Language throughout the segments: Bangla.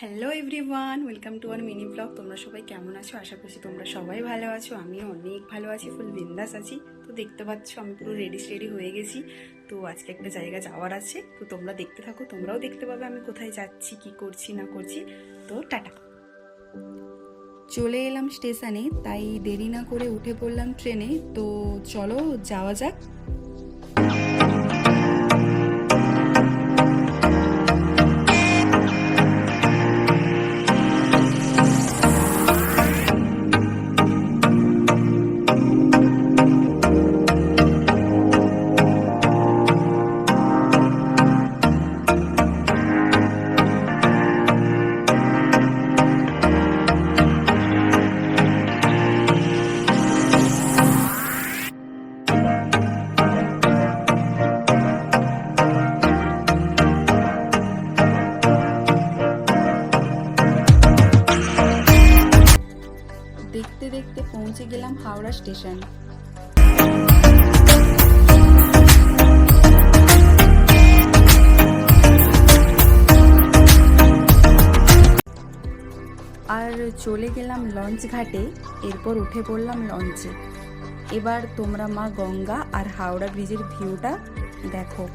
Hello everyone, welcome to our mini blog. তোমরা সবাই কেমন আছো? আশা করছি তোমরা সবাই ভালো আছো। আমিও অনেক ভালো আছি, ফুল বিন্দাস আছি। তো দেখতে পাচ্ছ আমি পুরো রেডি হয়ে গেছি। তো আজকে একটা জায়গা যাওয়ার আছে, তো তোমরা দেখতে থাকো, তোমরাও দেখতে পাবে আমি কোথায় যাচ্ছি, কি করছি না করছি। তো টাটা। চলে এলাম স্টেশনে, তাই দেরি না করে উঠে পড়লাম ট্রেনে। তো চলো যাওয়া যাক। দেখতে দেখতে পৌঁছে গেলাম হাওড়া স্টেশন। আর চলে গেলাম লঞ্চ ঘাটে, এরপর উঠে পড়লাম লঞ্চে। এবার তোমরা মা গঙ্গা আর হাওড়া ব্রিজের ভিউটা দেখো।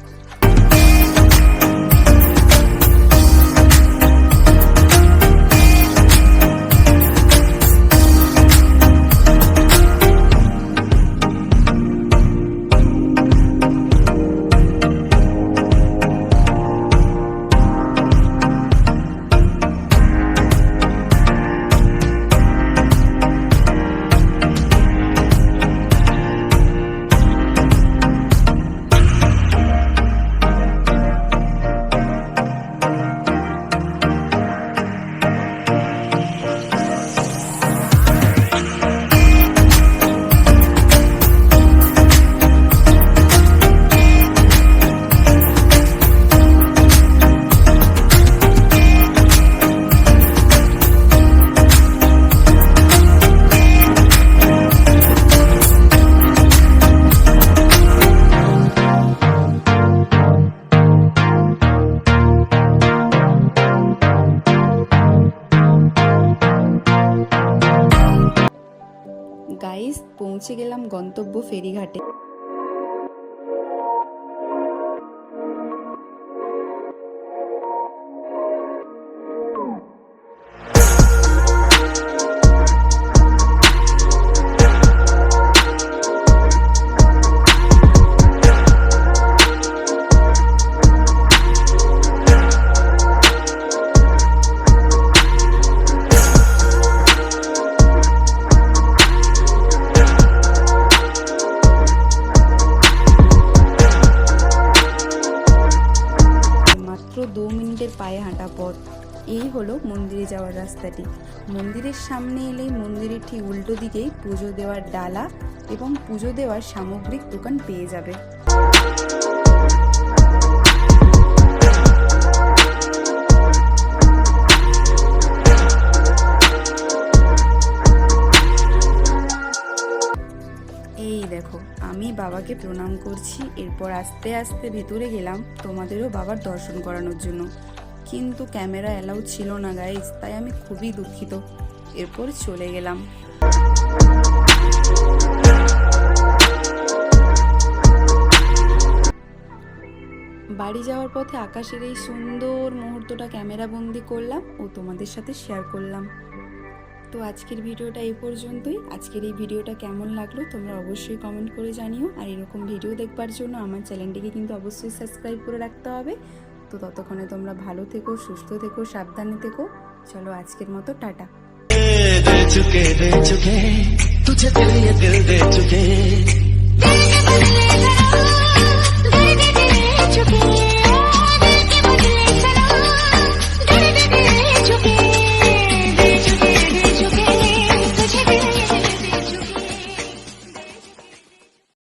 গাইস, পৌঁছে গেলাম গন্তব্য ফেরিঘাটে। মাত্র 2 মিনিটের পায়ে হাঁটা পথ। এই হলো মন্দিরে যাওয়ার রাস্তাটি। মন্দিরের সামনে এলেই মন্দিরের ঠিক উল্টো দিকেই পুজো দেওয়ার ডালা এবং পুজো দেওয়ার সামগ্রিক দোকান পেয়ে যাবে। এই দেখো, আমি বাবাকে প্রণাম করছি। এরপর আস্তে আস্তে ভেতরে গেলাম তোমাদেরও বাবার দর্শন করানোর জন্য, কিন্তু ক্যামেরা অ্যালাউ ছিল না গাইস, তাই আমি খুবই দুঃখিত। এরপর চলে গেলাম। বাড়ি যাওয়ার পথে আকাশের এই সুন্দর মুহূর্তটা ক্যামেরা বন্দি করলাম ও তোমাদের সাথে শেয়ার করলাম। তো আজকের ভিডিওটা এই পর্যন্তই। আজকের এই ভিডিওটা কেমন লাগলো তোমরা অবশ্যই কমেন্ট করে জানিও। আর এরকম ভিডিও দেখবার জন্য আমার চ্যানেলটিকে কিন্তু অবশ্যই সাবস্ক্রাইব করে রাখতে হবে। তো ততক্ষণে তোমরা ভালো থেকো, সুস্থ থেকো, সাবধানে থেকো। চলো আজকের মতো টাটা। दे चुके तुझे दिल ये दिल दे चुके